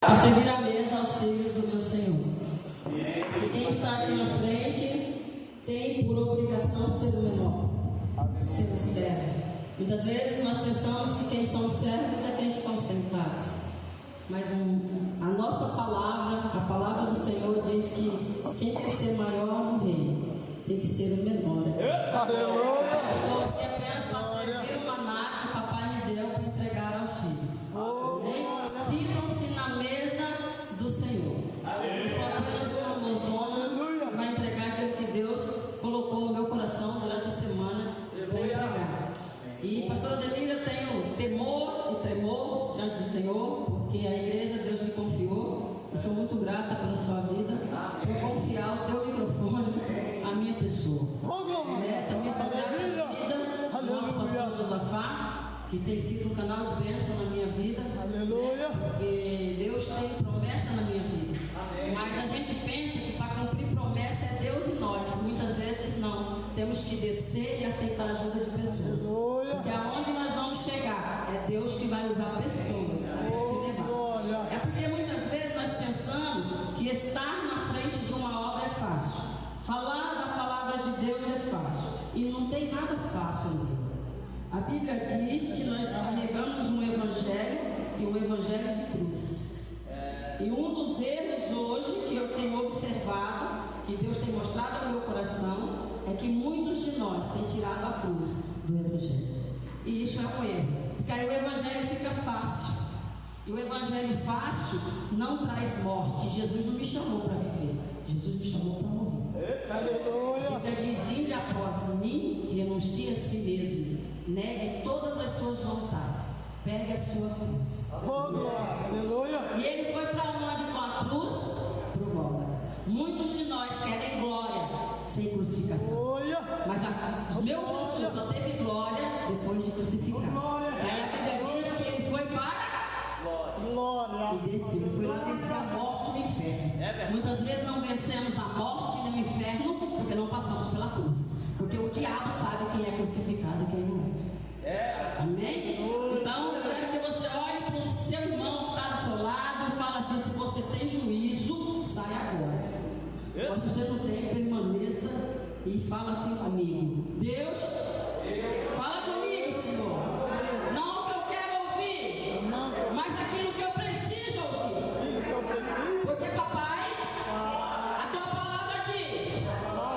A servir a mesa aos filhos do meu Senhor. E quem está aqui na frente tem por obrigação ser o menor, ser o servo. Muitas vezes nós pensamos que quem são os servos é quem estão sentados. Mas a nossa palavra, a palavra do Senhor diz que quem quer ser maior no reino tem que ser o menor. Aleluia! Eu estou aqui apenas para servir o maná que o papai me deu para entregar aos filhos. Sirvam-se na mesa do Senhor. Eu sou apenas uma mordomona que vai entregar aquilo que Deus colocou no meu coração durante a semana para entregar. E pastora Adelina, eu tenho temor e tremor diante do Senhor, porque a igreja Deus me confiou. E sou muito grata pela sua vida, por confiar o teu microfone à minha pessoa. Também sou grata pela vida do nosso pastor Josafá, que tem sido um canal de bênção na minha vida. Aleluia! Porque Deus tem promessa na minha vida. Mas a gente pensa que para cumprir promessa é Deus e nós. Muitas vezes não. Temos que descer e aceitar a ajuda de pessoas. Porque aonde nós vamos chegar é Deus que vai usar pessoas para te levar. É porque muitas vezes nós pensamos que estar na frente de uma obra é fácil. Falar da palavra de Deus é fácil. E não tem nada fácil mesmo. A Bíblia diz que nós carregamos um evangelho e um evangelho de cruz. E um dos erros hoje que eu tenho observado, que Deus tem mostrado no meu coração, é que muitos de nós têm tirado a cruz do evangelho. E isso é um erro, porque aí o evangelho fica fácil. E o evangelho fácil não traz morte. Jesus não me chamou para viver, Jesus me chamou para morrer. A Bíblia diz: vinde após mim e renuncie a si mesmo, negue todas as suas vontades, pegue a sua cruz. E ele foi para onde com a cruz? Para o Gólgota. Muitos de nós querem glória sem crucificação. Mas o meu Jesus só teve glória depois de crucificado. Aí a Bíblia diz que ele foi para glória e desceu. Ele foi lá vencer a morte e o inferno. Muitas vezes não vencemos a morte e o inferno porque não passamos pela cruz. Porque o diabo sabe quem é crucificado e quem não é. Amém? Então eu quero que você olhe para o seu irmão que está do seu lado e fale assim: se você tem juízo, sai agora. Mas se você não tem, permaneça e fala assim comigo: Deus, fala comigo, Senhor. Não o que eu quero ouvir, mas aquilo que eu preciso ouvir. Porque, papai, a tua palavra diz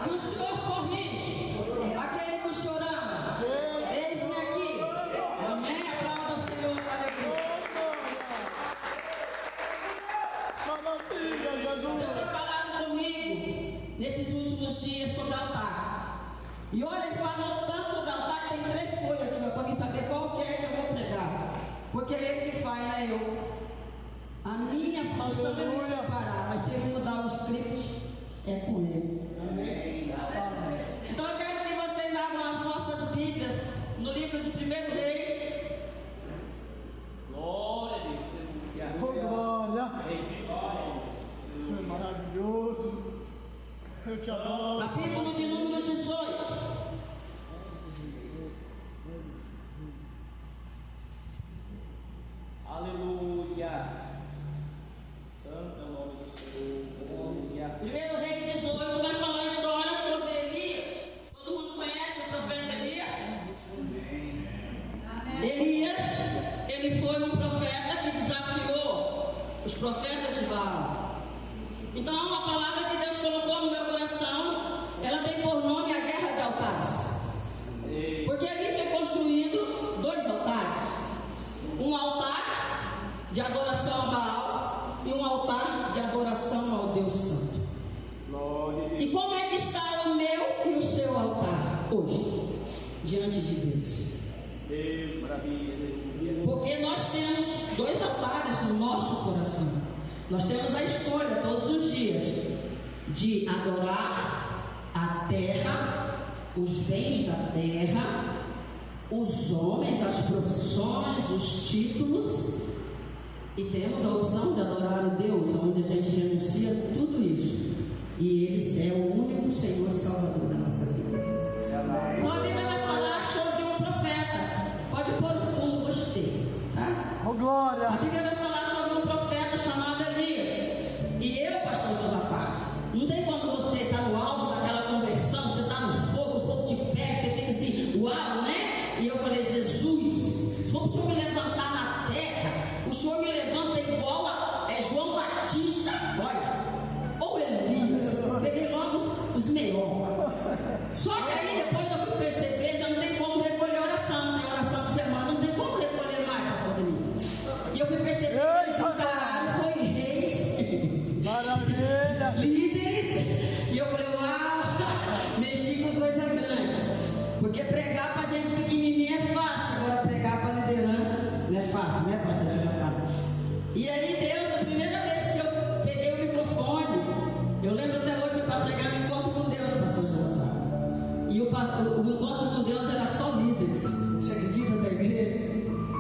que o Senhor corrige aquele que o Senhor ama. Eis-me aqui. Amém? Aplauda o Senhor com alegria. Deus tem falado comigo nesses últimos dias sobre o altar. E olha, ele falou tanto sobre o altar que tem 3 folhas aqui para mim saber qual que é que eu vou pregar. Porque é ele que faz, não é eu. A minha função é me preparar, mas se ele mudar o script, é com ele. Amém? Então eu quero que vocês abram as vossas Bíblias no livro de 1 Reis. Glória a Deus. Glória! Isso é maravilhoso. Eu te adoro. Capítulo de número 18. Aleluia. Santo é o nome do Senhor. Glória. 1 Reis 18 vai falar a história sobre Elias. Todo mundo conhece o profeta Elias? Elias, ele foi um profeta que desafiou os profetas de Baal. Então a palavra que Deus colocou no meu coração, ela tem por nome a guerra de altares. Porque ali foi construído 2 altares. Um altar de adoração a Baal e um altar de adoração ao Deus Santo. E como é que está o meu e o seu altar hoje, diante de Deus? Deus, maravilha. Porque nós temos 2 altares no nosso coração. Nós temos a escolha todos os dias de adorar a terra, os bens da terra, os homens, as profissões, os títulos. E temos a opção de adorar o Deus, onde a gente renuncia tudo isso. E Ele é o único Senhor e Salvador da nossa vida. Então a Bíblia vai falar sobre um profeta. Pode pôr o fundo, gostei, tá? Oh, glória! A Bíblia vai falar sobre um profeta chamado o encontro com Deus era só líderes. Você acredita da igreja?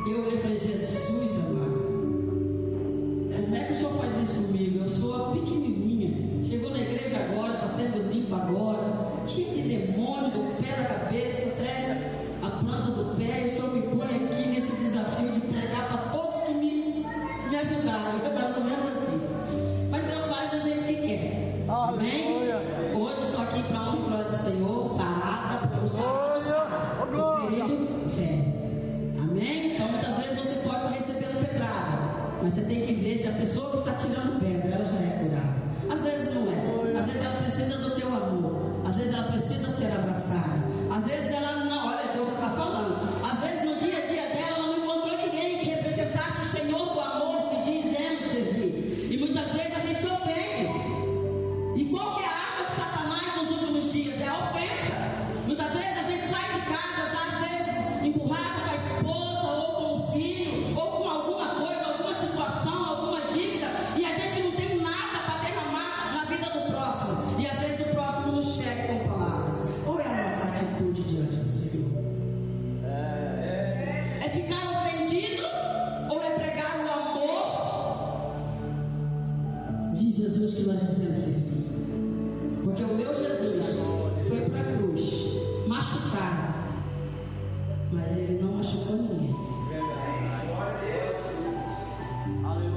Eu olhei e falei, Jesus amado, como é que o Senhor faz isso comigo? Eu sou a pequenininha. Chegou na igreja agora, está sendo limpa agora, cheio de demônio, do pé da cabeça até a planta do pé. E o Senhor me põe aqui nesse desafio de pregar para todos que me ajudaram. É mais ou menos assim. Mas Deus faz do jeito que quer. Amém? Hoje estou aqui para a honra e glória do Senhor, sarada, pelo sarado, ferido, fé. Amém? Então muitas vezes você pode estar recebendo pedrada, mas você tem que ver se a pessoa que está tirando pedra, ela já é curada. Às vezes não é. Às vezes ela precisa do teu amor. Às vezes ela precisa ser abraçada. Às vezes ela não, olha, Deus já está falando. Às vezes no dia a dia dela ela não encontrou ninguém que representasse o Senhor do amor que dizemos servir. E muitas vezes a gente se ofende. E qual que é a arma de Satanás nos últimos dias? É a ofensa. Muitas vezes a gente sai de casa já às vezes empurrado com a esposa ou com o filho ou com alguma coisa, alguma situação, alguma dívida, e a gente não tem nada para derramar na vida do próximo. E às vezes o próximo nos chega com palavras. Qual é a nossa atitude diante do Senhor? É ficar ofendido ou é pregar o amor de Jesus que nós dizemos servir? Porque o meu Jesus foi para a cruz machucado, mas ele não machucou ninguém.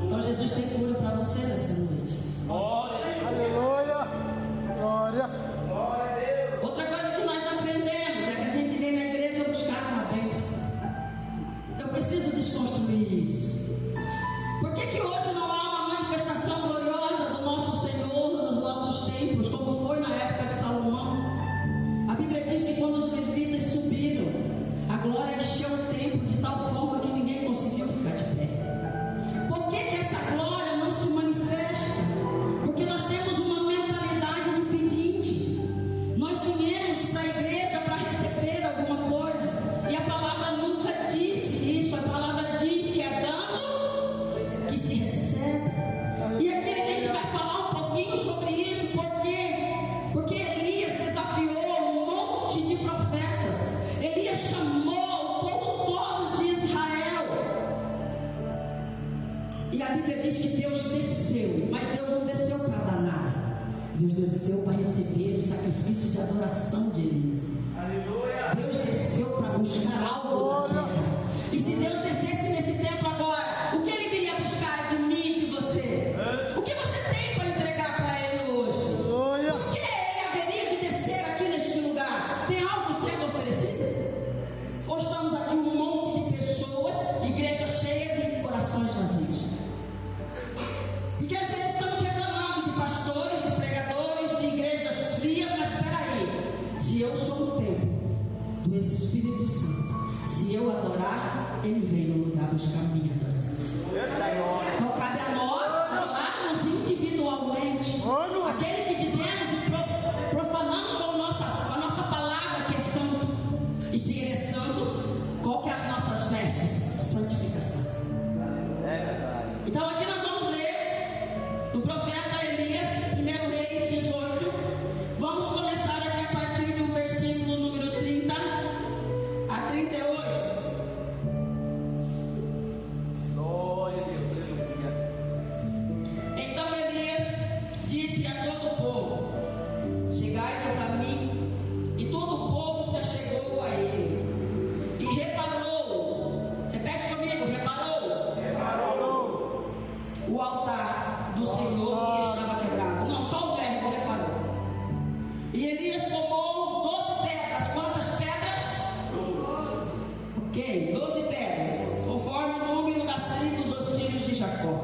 Então Jesus tem cura para você nessa noite. Aleluia. Glória. Outra coisa que nós aprendemos é que a gente vem na igreja buscar uma bênção. Eu preciso desconstruir isso. Por que hoje não há uma manifestação gloriosa do nosso Senhor nos nossos tempos, como foi na época de Salomão? A Bíblia diz que quando os levitas subiram, a glória encheu o templo de tal forma que ninguém conseguiu ficar de pé. Por que essa glória não se manifesta? Porque nós temos uma mentalidade de pedinte. Nós viemos para a igreja para receber alguma coisa, e a palavra nunca disse isso. A palavra diz que é dando que se recebe. E aqui a gente vai falar um pouquinho sobre isso. Por quê? Porque Elias desafiou um monte de profetas. Elias chamou o povo todo de Israel. E a Bíblia diz que Deus desceu, mas Deus não desceu para dar nada. Deus desceu para receber o sacrifício de adoração de Elias. Deus desceu para buscar algo da terra. E se Deus descesse nesse tempo agora, o que Ele viria buscar de mim e de você? O que você tem para entregar para Ele hoje? Por que Ele haveria de descer aqui neste lugar? Tem algo sendo oferecido? Ou estamos aqui um monte de pessoas, igreja cheia de corações vazios? Porque às vezes estamos reclamando de pastores, de pregadores, de igrejas frias, mas espera aí. Se eu sou o templo do Espírito Santo, se eu adorar, Ele vem no lugar buscar minha adoração. Então cabe a nós adorarmos individualmente. Aquele que dizemos e profanamos com a nossa palavra que é santo. E se Ele é santo, qual que é as nossas vestes? Santificação. Então aqui nós vamos ler do profeta Elias, 1 Reis 18. Vamos começar aqui a partir do versículo número 30 a 38. Então Elias disse a todo o povo: chegai-vos a mim. E todo o povo se achegou a ele. E reparou, repete comigo, reparou o altar do Senhor que estava quebrado. Não, só o verbo reparou. E Elias tomou 12 pedras. Quantas pedras? 12. Ok, 12 pedras, conforme o número das tribos dos filhos de Jacó,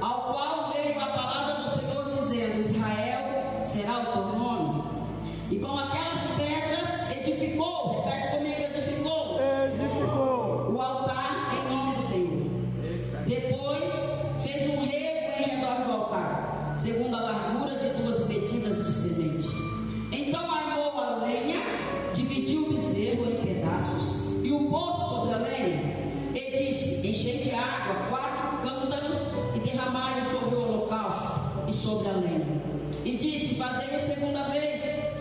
ao qual veio a palavra do Senhor dizendo: Israel será o teu nome. E com aquelas pedras edificou, repete comigo, edificou o altar em nome do Senhor. Depois fez um rego em redor do altar, segundo a largura de 2 medidas de semente. Então armou a lenha, dividiu o bezerro em pedaços e o pôs sobre a lenha, e disse: enchei de água 4 cântaros e derramai sobre o holocausto e sobre a lenha. E disse: fazei a segunda vez.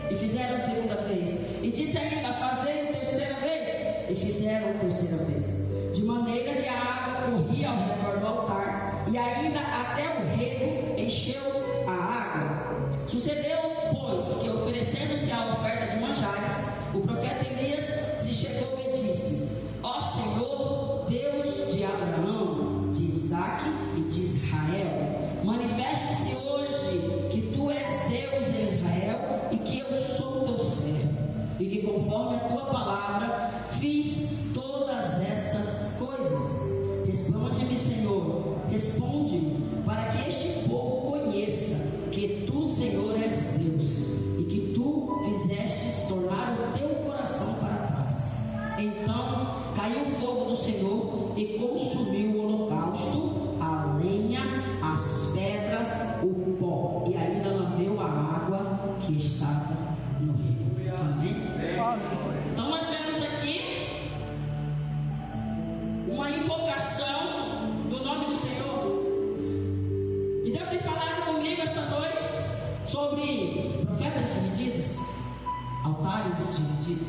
E fizeram a segunda vez. E disse ainda: fazei a terceira vez. E fizeram a terceira vez, de maneira que a água corria ao redor do altar, e ainda até o rego encheu a água. Sucedeu, pois, que oferecendo-se a oferta de manjares, o profeta Elias se chegou e disse: ó Senhor, Deus de Abraão, de Isaque e de Israel, manifeste-se hoje que tu és Deus em Israel e que eu sou teu servo, e que conforme a tua palavra fiz todas estas coisas. Responde-me, Senhor, responde-me, para que este povo conheça que tu, Senhor, és Deus, e que tu fizestes tornar o teu coração para trás. Então caiu o fogo do Senhor e consumiu o holocausto, a lenha, as pedras, o pó, e ainda lambeu a água que estava no rio. Amém? Então nós vemos aqui uma invocação do nome do Senhor. E Deus tem falado comigo esta noite sobre profetas divididos, altares divididos.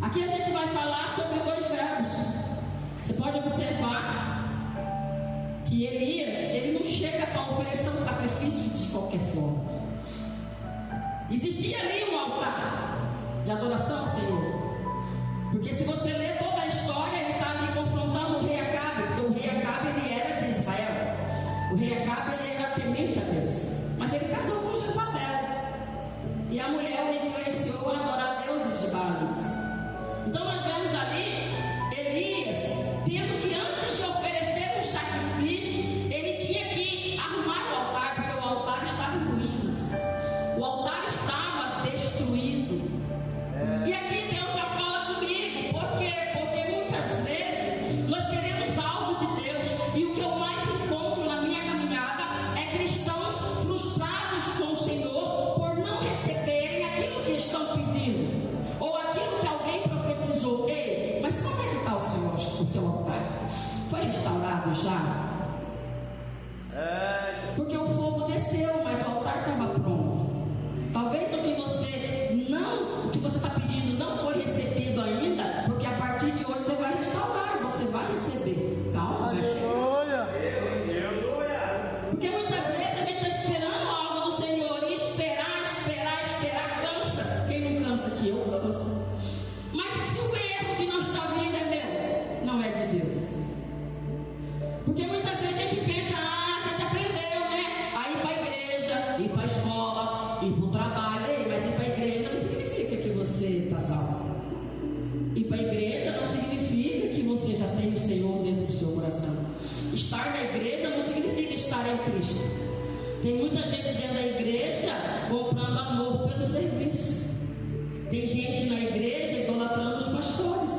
Aqui a gente vai falar sobre dois verbos. Você pode observar que Elias, ele não chega para oferecer um sacrifício de qualquer forma. Existia ali um altar de adoração ao Senhor, porque se você ler toda a história, ele está ali confrontando o rei Acabe, porque o rei Acabe, ele era de Israel. O rei Acabe, ele era temente a Deus, mas ele casou com Jezabel, e a mulher o influenciou a adorar deuses de Baal. Então nós vemos ali Elias tendo que, antes de oferecer um sacrifício, ele tinha que arrumar o altar, porque o altar estava em ruínas, o altar estava destruído. E aqui Deus já fala comigo. Por quê? Porque muitas vezes nós queremos algo de Deus, e o que eu mais encontro na minha caminhada é cristãos frustrados com o Senhor por não receberem aquilo que estão pedindo, ou aquilo que alguém profetizou. Ei, mas como é que está o seu altar? Foi restaurado já? Porque o fogo desceu, mas o altar estava pronto. Talvez o que você está pedindo não foi recebido ainda, porque a partir de hoje você vai restaurar, você vai receber. Calma, vai chegar. Porque muitas vezes a gente está esperando algo do Senhor, e esperar cansa. Quem não cansa aqui? Eu canso. Mas se o erro de não estar vindo é meu, não é de Deus. Porque muitas vezes a gente pensa: a gente aprendeu, né? A ir para a igreja, ir para a escola, ir para o trabalho. Ei, mas ir para a igreja não significa que você está salvo. Ir para a igreja não significa que você já tem o Senhor dentro do seu coração. Estar na igreja não significa estar em Cristo. Tem muita gente dentro da igreja comprando amor pelo serviço. Tem gente na igreja idolatrando os pastores.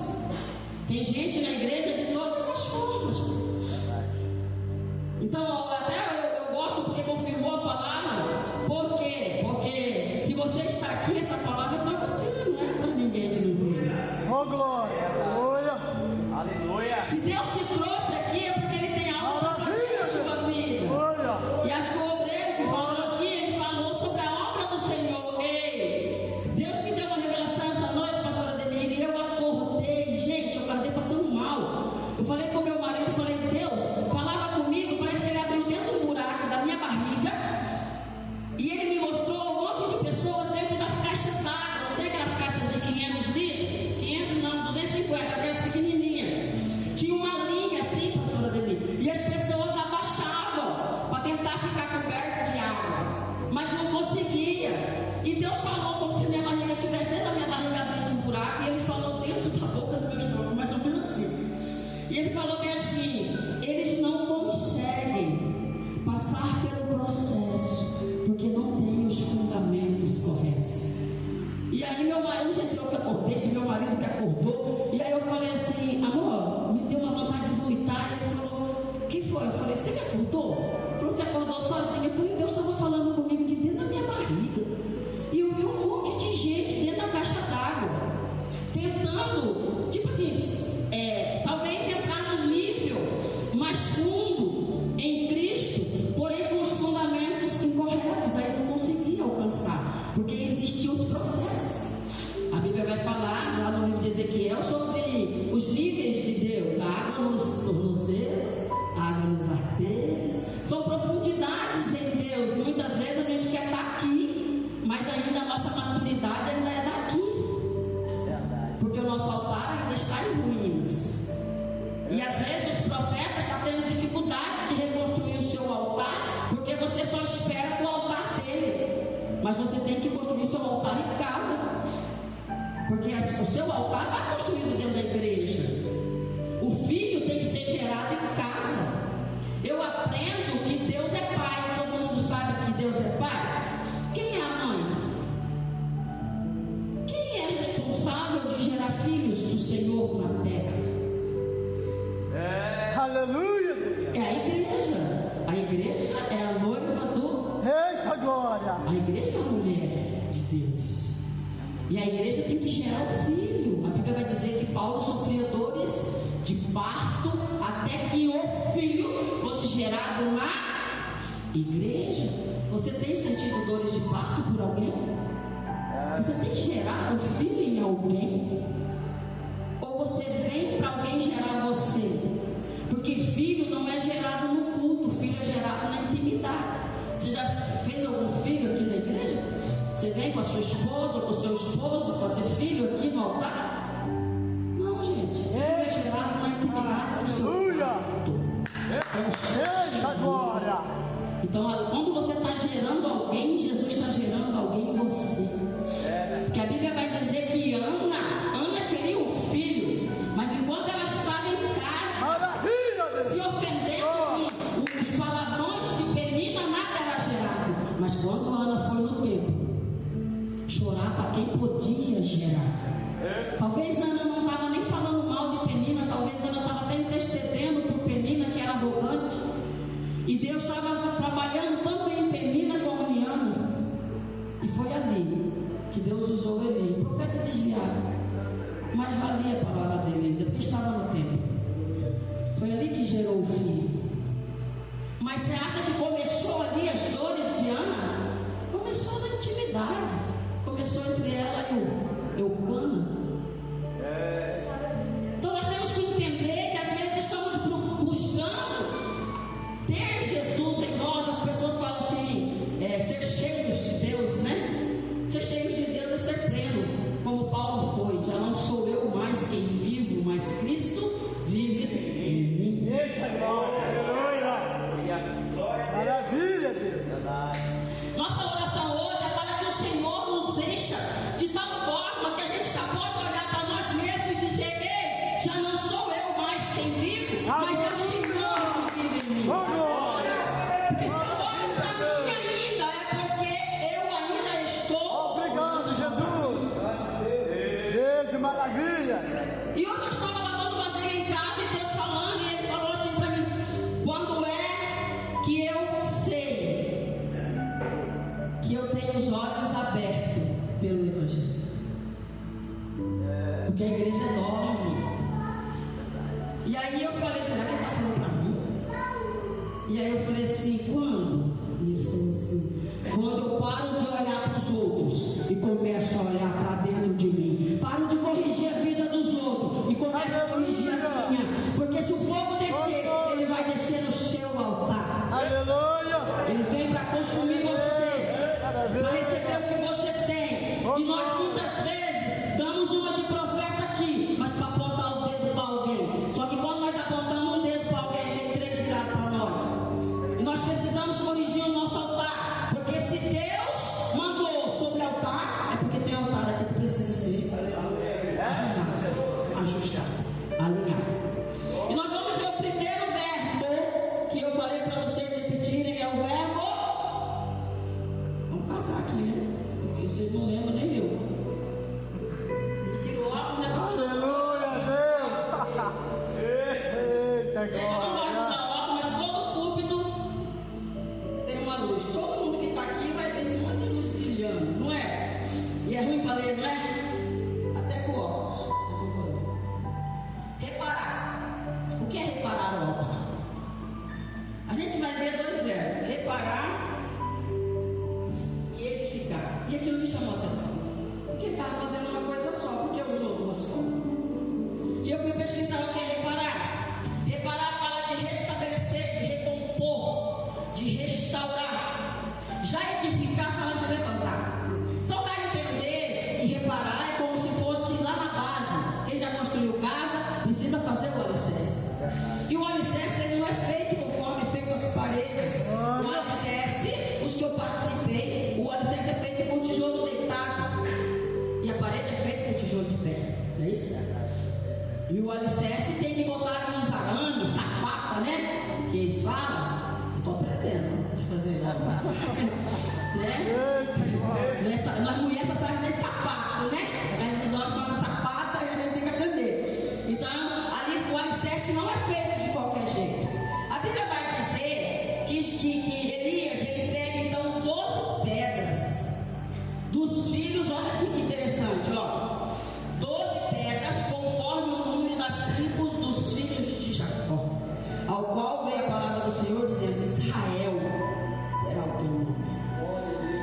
Tem gente na igreja de todas as formas. Então, até eu gosto porque confirmou a palavra. Por quê? Porque se você está aqui, essa palavra é para você, não é para ninguém que não veio. Oh, glória! Aleluia! Aleluia! Se Deus te trouxe aqui, é porque Ele tem algo para fazer na sua vida. E acho que o obreiro que falou aqui, ele falou sobre a obra do Senhor. Ei, Deus me deu uma revelação essa noite, pastora Demir, e eu acordei. Gente, eu acordei passando mal. Eu falei com o meu marido, falei: Deus, falava comigo, parece que Ele abriu dentro do buraco da minha barriga, e Ele me mostrou um monte de pessoas dentro das caixas d'água. Não tem aquelas caixas de 500 litros? 500 não, 250, aquelas pequenininhas. Tinha uma linha assim, pastora Demir, e as pessoas abaixavam para tentar ficar coberto de água, mas não conseguia. E Deus falou como se minha barriga estivesse dentro da minha barriga, abrindo um buraco, e Ele falou dentro da boca do meu estômago, mais ou menos assim. E Ele falou bem assim: eles não conseguem passar pelo processo porque não têm os fundamentos corretos. E aí meu marido, não sei se eu que acordei, se meu marido que acordou, e aí eu falei assim: amor, me deu uma vontade de vomitar. E ele falou: o que foi? Eu falei: você me acordou? Ele falou: você acordou sozinho? Eu falei: Deus estava falando comigo de dentro da minha barriga, e eu vi um monte de gente dentro da caixa d'água, tentando, tipo assim, talvez entrar num nível mais fundo em Cristo, porém com os mas ainda a nossa maturidade ainda é daqui, porque o nosso altar ainda está em ruínas. E às vezes os profetas estão tendo dificuldade de reconstruir o seu altar, porque você só espera do altar dele, mas você tem que construir seu altar em casa, porque o seu altar está construído dentro da igreja. O filho tem que ser gerado em casa. Eu aprendo que Deus é pai. Todo mundo sabe que Deus é pai. Quem é a mãe? Quem é responsável de gerar filhos do Senhor na terra? Aleluia. É a igreja. A igreja é a noiva do... Eita glória. A igreja é a mulher de Deus. E a igreja tem que gerar o filho. A Bíblia vai dizer que Paulo sofria dores de parto até que o filho fosse gerado na igreja. Você tem sentido dores de parto por alguém? Você tem gerado filho em alguém? Ou você vem para alguém gerar você? Porque filho não é gerado no culto, filho é gerado na intimidade. Você já fez algum filho aqui na igreja? Você vem com a sua esposa ou com o seu esposo fazer filho aqui no altar? Não, gente. Filho é gerado na intimidade do seu quarto. Eita glória. Então, quando você está gerando alguém, Jesus está gerando alguém em você. Porque a Bíblia vai dizer que Ana queria um filho, mas enquanto ela estava em casa, se ofendendo com os palavrões de Penina, nada era gerado. Mas quando Ana foi no templo chorar para quem podia gerar, talvez Ana não estava nem falando mal de Penina, talvez Ana estava até intercedendo por Penina, que era arrogante, e Deus estava trabalhando tanto em Penina como em Ana, e foi ali que Deus usou ele, profeta desviado, mas valia a palavra dele ainda, porque estava no templo. Foi ali que gerou o filho. Mas você acha que começou ali as dores de Ana? Começou na intimidade, começou entre ela e o Eucana. Então nós temos que entender que às vezes estamos buscando ter Jesus em nós. As pessoas falam assim, ser cheios de Deus, né? Ser cheios de Deus é ser pleno, como Paulo foi. Já não sou eu mais quem vivo, mas Cristo vive em mim. Maravilha, Deus. Nossa oração hoje é para que o Senhor nos encha de tal forma que a gente já pode olhar para nós mesmos e dizer: ei, já não sou eu mais quem vive, mas é o Senhor que vive em mim. Porque se eu olho para mim ainda, é porque eu ainda estou. Obrigado, Jesus. Deus, que maravilha. E hoje eu estava lavando vasilha em casa e Deus falando, e Ele falou assim para mim: quando é que eu sei que eu tenho os olhos abertos pelo Evangelho? Porque a igreja dorme. E aí eu falei: será que ele está falando para mim? E aí eu falei assim: quando? E ele falou assim: quando eu paro de olhar para os outros e começo a olhar para dentro de mim, paro de corrigir a vida dos outros e começo a corrigir a minha. Porque se o fogo descer, ele vai descer no seu altar. Aleluia. Ele vem para consumir você, para receber o que você tem. E nós muitas vezes damos uma de profeta aqui, mas para apontar o dedo para alguém. Só que quando nós apontamos um dedo para alguém, vem 3 virados para nós. E nós precisamos corrigir o nosso altar, porque se Deus mandou sobre o altar, é porque tem altar aqui que precisa ser ajustado, alinhado. E nós vamos ver o primeiro verbo que eu falei para vocês repetirem, é o verbo o alicerce tem que botar uns arames, sapata, né? Que eles falam. Estou aprendendo. Deixa eu fazer. Né? Nós mulheres só sabemos de sapato, né? Mas esses homens falam sapata e a gente tem que aprender. Então, ali o alicerce não é feito de qualquer jeito. A Bíblia vai dizer que Elias, ele pega então 12 pedras dos filhos, olha aqui que interessante, ó. 12 pedras conforme o número das tribos dos filhos de Jacó, ao qual veio a palavra do Senhor dizendo: Israel será o teu nome.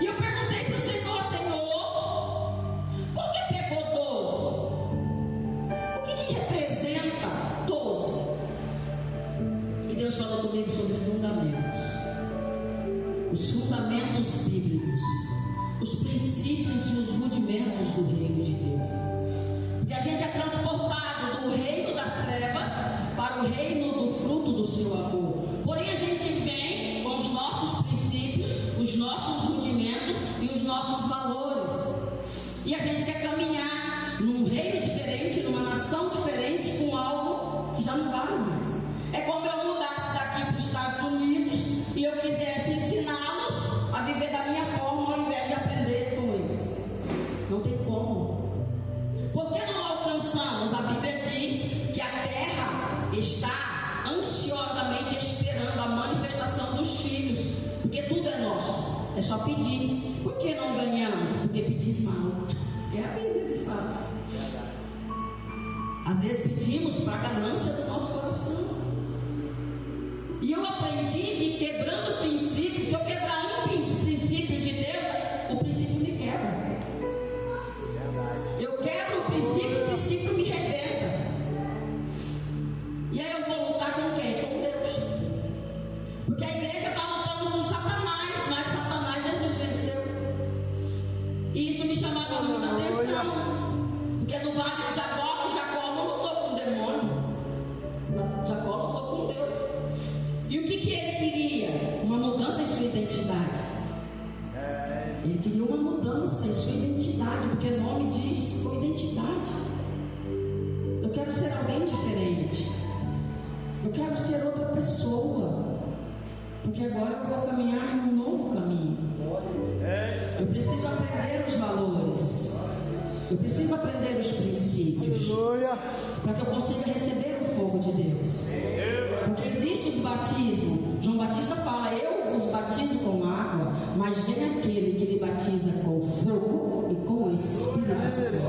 E eu perguntei para o Senhor: Senhor, por que pegou 12? O que representa 12? E Deus falou comigo sobre fundamentos, os fundamentos bíblicos, os princípios e os rudimentos do reino de Deus. Porque a gente é transportado do reino das trevas para o reino do fruto do seu amor. Porém, a gente vem com os nossos princípios, os nossos rudimentos e os nossos valores. E a gente quer caminhar num reino diferente, numa nação diferente, com algo que já não vale mais. É como eu mudasse daqui para os Estados Unidos e eu quisesse ensiná-los a viver da minha forma ao invés de aprender com eles. Não tem como. Por que não alcançamos? A Bíblia diz que a terra está ansiosamente esperando a manifestação dos filhos, porque tudo é nosso, é só pedir. Por que não ganhamos? Porque pedis mal. É a Bíblia que fala. Às vezes pedimos para a ganância do nosso coração. E eu aprendi que quebrando princípios, se eu quebrar um princípio de Deus, o princípio me quebra. Eu quebro o princípio me rebenta. E aí eu vou lutar com quem? Com Deus. Porque a igreja está lutando com Satanás, mas Satanás Jesus venceu. E isso me chamava muita atenção. Porque no vale de Jacó não lutou com o demônio. Jacó lutou com Deus. E o que ele queria? Uma mudança em sua identidade. Ele queria uma mudança em sua identidade, porque o nome diz sua identidade. Eu quero ser alguém diferente. Eu quero ser outra pessoa. Porque agora eu vou caminhar em um novo caminho. Eu preciso aprender os valores. Eu preciso aprender os princípios. Para que eu consiga receber o fogo de Deus. Porque existe o batismo. João Batista fala: eu vos batizo com água, mas vem aquele que lhe batiza com fogo e com o Espírito Santo.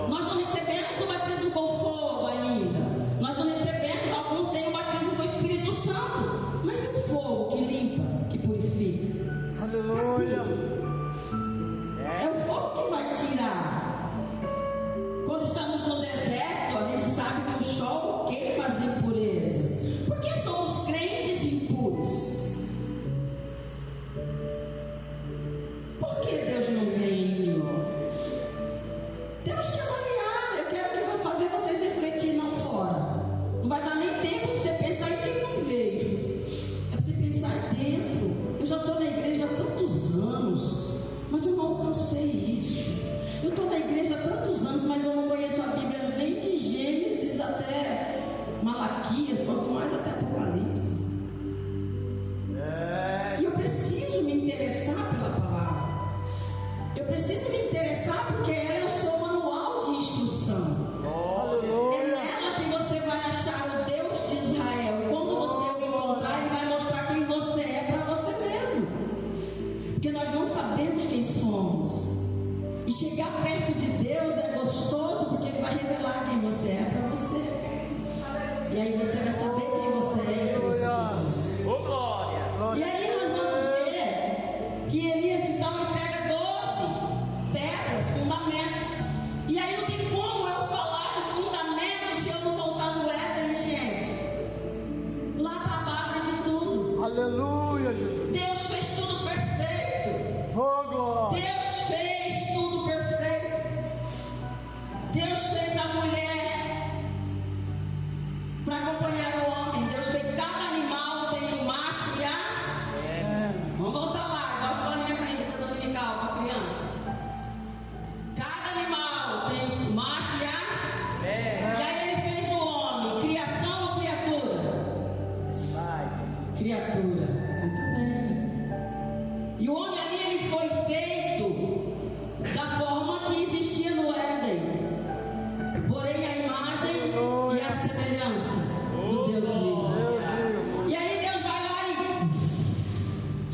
Nós não recebemos o batismo com fogo ainda. Nós não recebemos, alguns têm o batismo com o Espírito Santo. Mas e o fogo que limpa, que purifica? Aleluia. É o fogo que vai tirar. Quando estamos no deserto, a gente sabe que o sol queima as impurezas. Por que são os crentes impuros? Por que Deus não vem em mim? Temos que avaliar.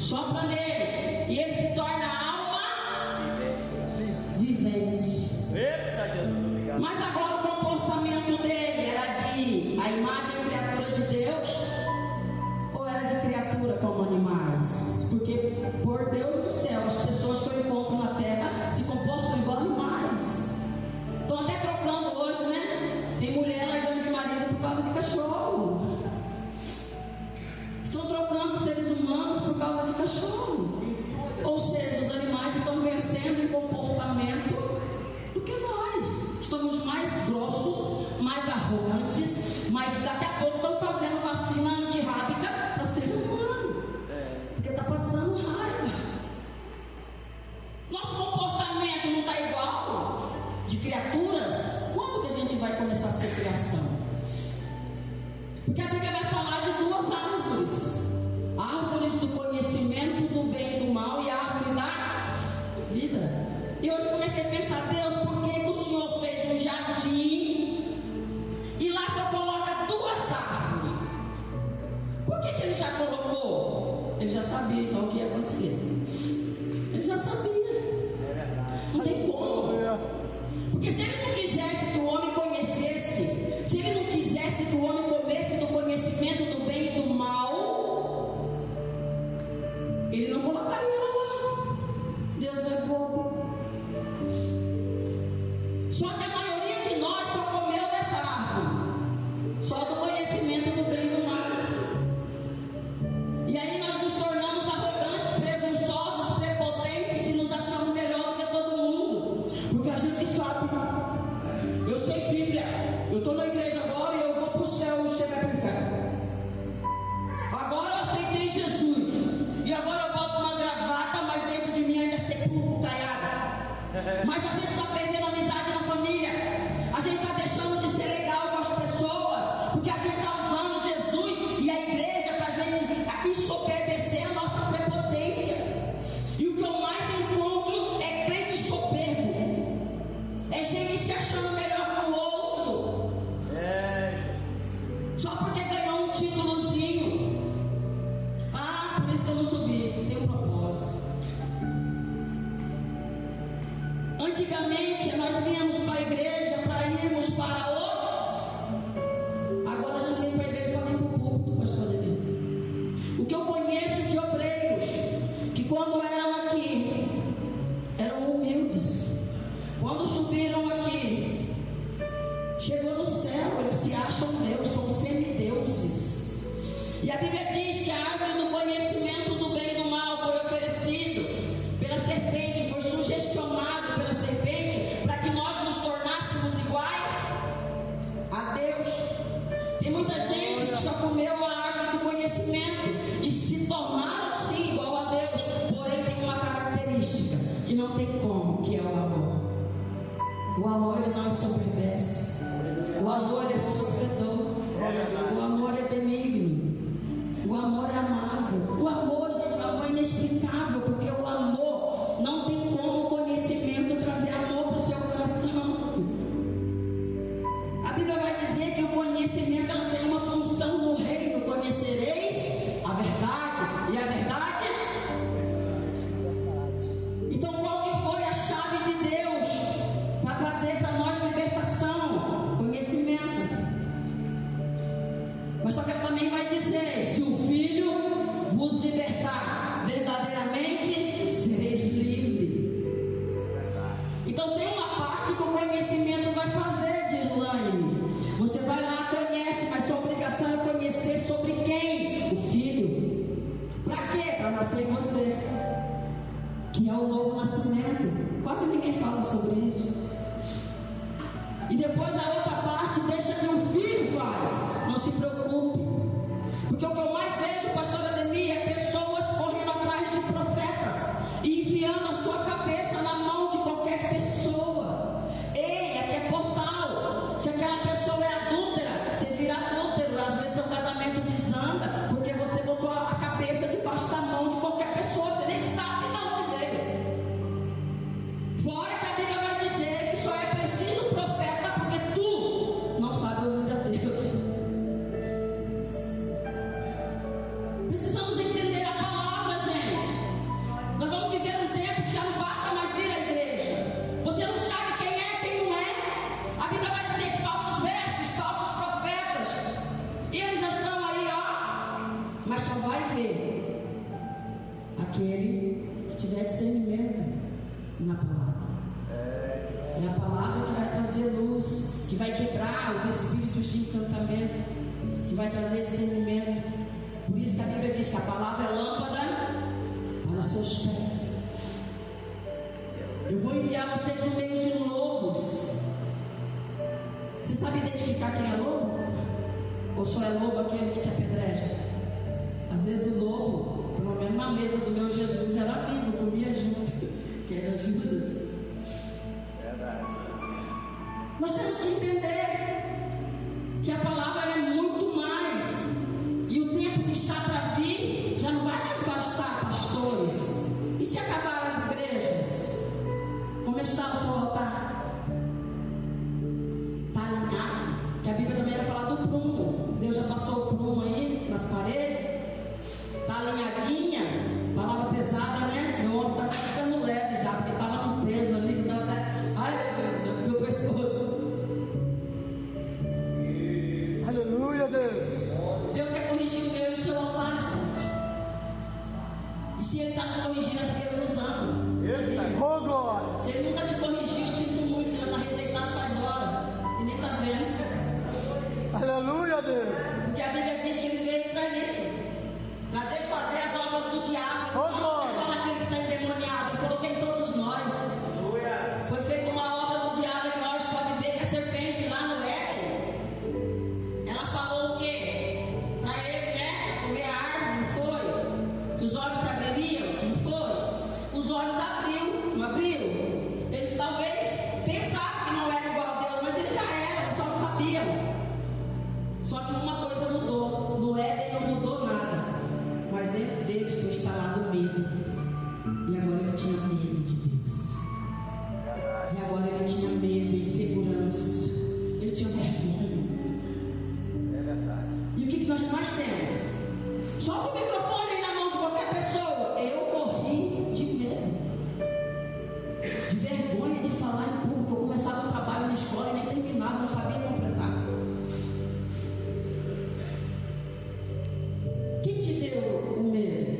sopra nele e ele se torna alma vivente. Eita, Jesus, obrigado. Mas agora o comportamento dele era de a imagem e criatura de Deus ou era de criatura como animais? Porque por Deus no céu, as pessoas que eu encontro na terra se comportam igual animais. Estão até trocando hoje, né? Tem mulher largando de marido por causa de cachorro. Estão trocando seres humanos por causa de cachorro. Ou seja, os animais estão vencendo em comportamento do que nós. Estamos mais grossos, mais arrogantes, mas daqui a pouco estão fazendo vacina antirrábica para ser humano. Porque está passando raiva. Nosso comportamento não está igual de criaturas. Quando que a gente vai começar a ser criação? Porque a Bíblia vai falar de duas árvores: árvores do conhecimento do bem e do mal e a árvore da vida. E hoje comecei a pensar: Deus, por que o Senhor fez um jardim e lá só coloca duas árvores? Por que ele já colocou? Ele já sabia então o que ia acontecer. Ele já sabia. Não tem como. Porque se ele não quisesse que o homem conhecesse, se ele não quisesse que o homem comesse do conhecimento do bem e do mal, ele não colocaria ela lá. Deus não é bobo. Só que a maioria de nós só comeu dessa árvore, só do conhecimento do bem e do mal. E aí nós nos tornamos arrogantes, presunçosos, prepotentes e nos achamos melhor do que todo mundo. Porque a gente sabe, eu sei Bíblia, eu estou na igreja agora e eu vou para o céu e você vai para o inferno. Agora eu aceitei Jesus e agora eu boto uma gravata, mas dentro de mim ainda é sepulcro, caiada. Mas a gente está perdendo amizade na família, a gente está deixando de ser legal com as pessoas, porque a gente está usando Jesus e a igreja para a gente ensoberbecer a nossa prepotência. E o que eu mais encontro é crente soberbo, é gente se achando melhor que o outro, só porque ganhou um títulozinho. Ah, por isso que eu não subi, tem um propósito. Antigamente nós íamos para a igreja para irmos para o... Agora a gente vem para a igreja para vir para o púlpito, pastor Davi. O que eu conheço de obreiros que quando eram aqui eram humildes, quando subiram aqui, chegou no céu, eles se acham Deus, são semideuses. E a Bíblia diz que a árvore do conhecimento do bem e do mal foi oferecido pela serpente, foi sugestionado pela serpente para que nós nos tornássemos iguais a Deus. Tem muita gente que só comeu a árvore do conhecimento e se tornaram sim igual a Deus, porém tem uma característica que não tem como, que é o amor. O amor ele não ensoberbece, o amor ele é sofredor, o amor é benigno, o amor é amável. O amor, gente, o amor é inexplicável, porque o amor não tem como o conhecimento trazer amor para o seu coração. A Bíblia vai dizer que o conhecimento ela tem uma função no reino: conhecereis a verdade, e a verdade. Então qual que foi a chave de Deus para trazer para nós libertação? Conhecimento. Mas só que ela também vai dizer: se o Filho vos libertar, verdadeiramente sereis livres. Então tem uma parte que o conhecimento vai fazer, diz Laine. Você vai lá, conhece, mas sua obrigação é conhecer sobre quem? O Filho. Para quê? Para nascer em você, que é o novo nascimento. Quase ninguém fala sobre isso. E depois a outra parte deixa que o Filho faz. Não se preocupe, porque o que eu mais vejo, pastor Ademir, é pessoas correndo atrás de profetas e enfiando a sua cabeça na mão de qualquer pessoa. Ei, aqui é portal. Se aquela pessoa é adúltera, você vira adúltero. Às vezes seu casamento desanda porque você botou a cabeça debaixo da mão de qualquer pessoa, você nem sabe de onde veio. Fora que a Bíblia vai dizer que só é preciso profeta porque tu não sabe ouvir a Deus. aquele que tiver discernimento na palavra. É a palavra que vai trazer luz, que vai quebrar os espíritos de encantamento, que vai trazer discernimento. Por isso que a Bíblia diz que a palavra é lâmpada para os seus pés. Eu vou enviar vocês no meio de lobos. Você sabe identificar quem é lobo? Ou só é lobo aquele que te apedreja? Às vezes o lobo, pelo menos na mesa do meu Jesus, era vivo, comia junto, que era Judas. Nós temos que entender que a palavra é muito mais, e o tempo que está para vir já não vai mais bastar pastores. E se acabar as igrejas, como está o seu altar? Está alinhado? Que a Bíblia também vai falar do prumo. Deus já passou o prumo aí nas paredes. Está alinhadinha. Palavra pesada, né? Meu ombro está ficando leve já, porque estava no peso ali, que estava até. Ai, meu Deus, meu pescoço. Aleluia, Deus. Deus quer corrigir o meu e o seu altar nesta noite. E se Ele está te corrigindo, é porque Ele nos ama. Oh, glória. Se Ele nunca te corrigiu, eu sinto muito, você já está rejeitado faz hora. E nem está vendo. Aleluia, Deus. Porque a Bíblia diz que Ele veio para isso, para desfazer as obras do diabo. Oh, glória. Não é só naquele que está endemoniado, Ele colocou em todos nós. Foi feita uma obra do diabo em nós. Pode ver que a serpente lá no Éden, ela falou o quê? Para ele, né? Comer a árvore, não foi? Que os olhos se abririam, não foi? Os olhos abriu, não abriu? Eles talvez pensavam que não era igual a Deus, mas eles já eram, só não sabiam. Só que uma coisa mudou. No Éden não mudou nada, mas dentro deles foi instalado medo. E agora ele tinha medo de Deus. E agora ele tinha medo, insegurança. Ele tinha vergonha. E o que nós mais temos? Solta o microfone aí na mão de qualquer pessoa. Eu morri de medo, de vergonha de falar em público. Eu começava um trabalho na escola e nem terminava, não sabia completar. Quem te deu o medo?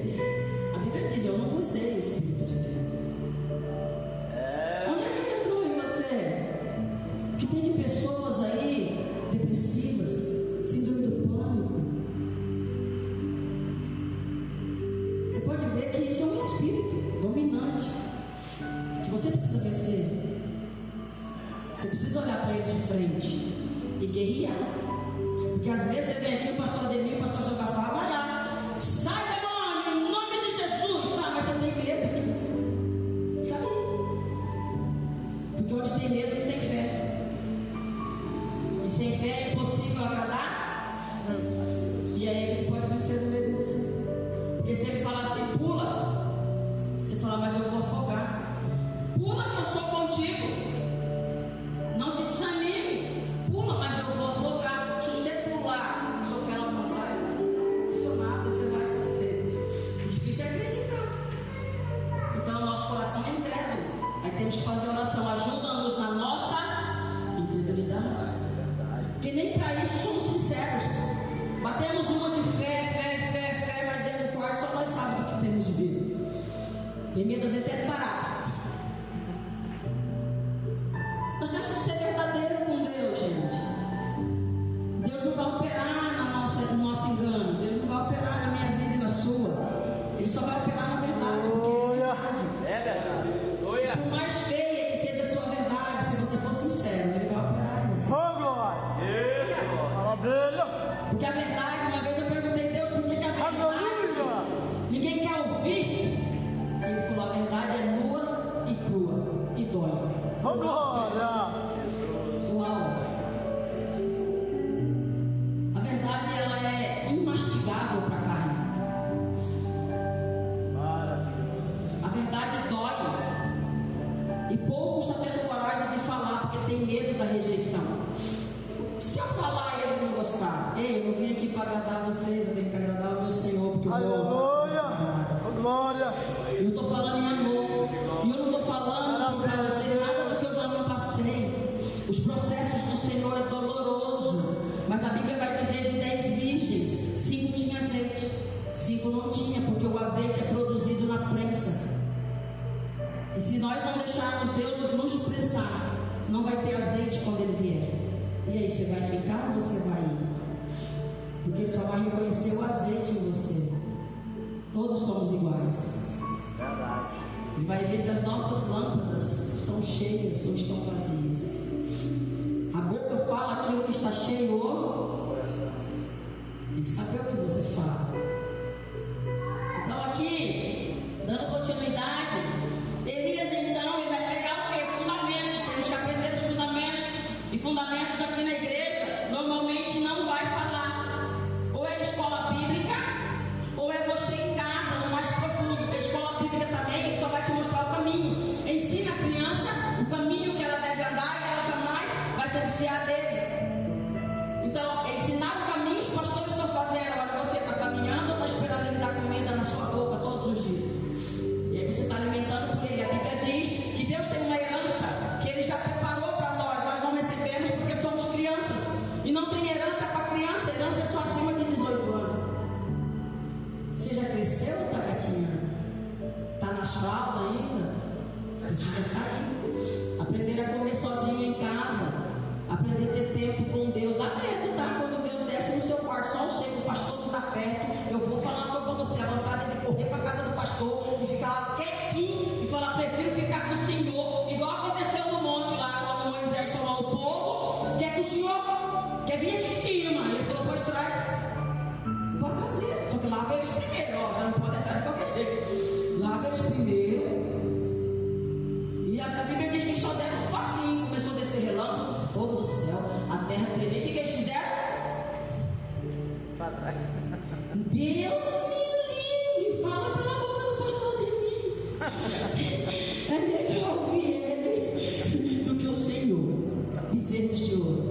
A Bíblia diz: eu não vos dei o Espírito de Deus. Onde é que ele entrou em você? O que tem de pessoas aí depressivas, síndrome do pânico? Você pode ver que isso é um espírito dominante que você precisa vencer. Você precisa olhar para ele de frente e guerrear. Porque às vezes você vem aqui, o pastor Ademir, o pastor Josafá, vai lá, sai demônio, em nome de Jesus, tá? Mas você tem medo. Fica ali. Porque onde tem medo não tem fé. E sem fé é impossível agradar. E aí ele pode vencer no meio de você. Porque se ele falar assim, pula, você fala, mas eu vou afogar. Pula que eu sou contigo. Não te desanime. Pula, mas eu vou afogar. Se você pular, se eu quero alcançar, isso nada, você vai fazer. O difícil é acreditar. Então o nosso coração é incrédulo. Aí temos que fazer oração. Ajuda-nos na nossa incredulidade. Porque nem para isso somos sinceros. Batemos uma de fé, mas dentro do quarto só nós sabemos o que temos de vida. Tem medo às vezes até de parar. Nós temos que ser verdadeiros com Deus, gente. Deus não vai operar no nosso engano. Deus não vai operar na minha vida e na sua. Ele só vai operar na verdade. É verdade. Por mais feia que seja a sua verdade, se você for sincero, ele vai operar em você. Oh, glória. Maravilha. Porque a verdade, uma vez eu perguntei a Deus por que a verdade ninguém quer ouvir. Ele falou: a verdade é nua e crua e dói. Oh, glória. Uau. A verdade, ela é inmastigável para a carne. A verdade dói. E poucos estão tendo coragem de falar porque tem medo da rejeição. Se eu falar e eles não gostarem, ei, eu não vim aqui para agradar vocês, eu tenho que agradar o meu Senhor, porque eu vou. Aleluia. Oh, glória. Eu estou falando em amor. E eu não estou falando para vocês nada do que eu já não passei. Os processos do Senhor é doloroso. Mas a Bíblia vai dizer de 10 virgens, 5 tinham azeite, 5 não tinha, porque o azeite é produzido na não vai ter azeite quando ele vier. E aí, você vai ficar ou você vai ir? Porque ele só vai reconhecer o azeite em você. Todos somos iguais. Verdade. Ele vai ver se as nossas lâmpadas estão cheias ou estão vazias. A boca fala aquilo que está cheio. Tem que saber o que você fala. Então aqui, dando continuidade, Elias então ele vai pegar o quê? Fundamentos. Temos que aprender os fundamentos. E fundamentos aqui na igreja normalmente não vai falar. Ou é escola bíblica, ou é você em casa, no mais profundo. Porque a escola bíblica também ele só vai te mostrar o caminho. Ensina a criança o caminho que ela deve andar e ela jamais vai se desviar dele. Então, ensinar o caminho os pastores estão fazendo. Agora você está caminhando ou está esperando ele dar comida na sua boca todos os dias? E aí você está alimentando por ele. A Bíblia diz que Deus tem uma herança que ele já preparou para nós. Nós não recebemos porque somos crianças. E não tem herança para criança. Herança é só acima de 18 anos. Você já cresceu ou está gatinhando? Está na fralda ainda? Precisa sair. Aprender a comer sozinho em casa. Aprender a ter tempo com Deus. Dá medo, tá? Quando Deus desce no seu quarto, só chega, o pastor não está perto. Eu vou falar uma coisa para você. A vontade é de correr para a casa do pastor e ficar lá quietinho e falar: prefiro ficar com o Senhor. Igual aconteceu no monte lá, quando Moisés chamou o povo. Quer que o Senhor quer vir aqui em cima? E ele falou: pode trás. Pode trazer. Só que lava eles primeiro. Ó, já não pode entrar de qualquer jeito. Lava eles primeiro. E a Bíblia diz que só deram uns passinhos. Começou a descer relâmpago, fogo do céu, a terra tremer. O que eles fizeram? Deus me livre. Fala pela boca do pastor de mim. É melhor ouvir ele do que o Senhor. Bezerros de ouro.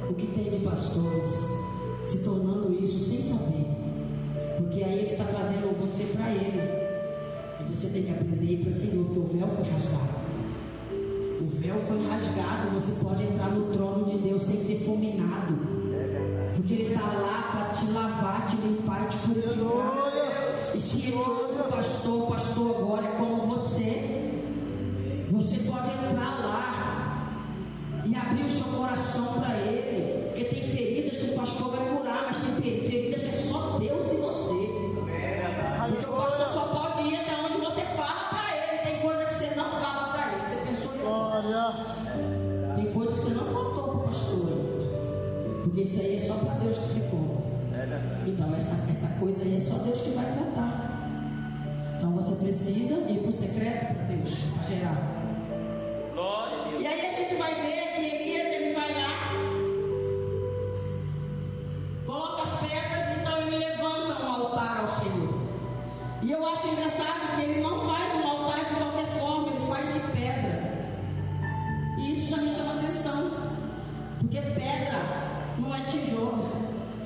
O que tem de pastores se tornando isso sem saber. Porque aí ele está trazendo você para ele. E você tem que aprender para o Senhor, porque o véu foi rasgado. O véu foi rasgado. Você pode entrar no trono de Deus sem ser fulminado. Porque ele está lá para te lavar, te limpar e te purificar. E se ele ouve o pastor agora é como você. Você pode entrar lá e abrir o seu coração para ele. Porque tem feridas que o pastor vai curar, mas tem feridas que é só Deus e você. Porque o pastor só pode ir até onde você fala para ele. Tem coisa que você não fala para ele. Você pensou em tem coisa que você não contou para o pastor. Porque isso aí é só para Deus que você conta. Então essa coisa aí é só Deus que vai tratar. Então você precisa ir para o secreto para Deus, para gerar. E aí a gente vai ver que Elias ele vai lá, coloca as pedras, então ele levanta um altar ao Senhor. E eu acho engraçado que ele não faz um altar de qualquer forma, ele faz de pedra. E isso já me chama atenção, porque pedra não é tijolo.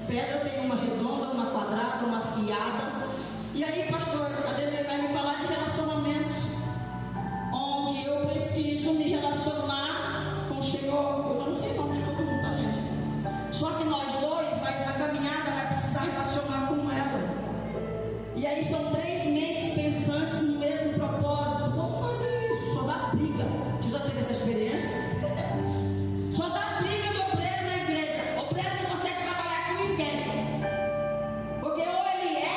Pedra tem uma redonda, uma quadrada, uma afiada. E aí, pastor, a Deus vai me falar de relacionamentos, onde eu preciso me relacionar com o Senhor. Eu já não sei o nome de todo mundo, tá, gente? Só que nós dois, na caminhada, vai precisar relacionar com ela. E aí são 3 mentes pensantes no mesmo propósito. Vamos fazer isso, só dá briga. Você já teve essa experiência? Só dá briga de obreiro na igreja. Obreiro não consegue trabalhar com ninguém. Porque ou ele é,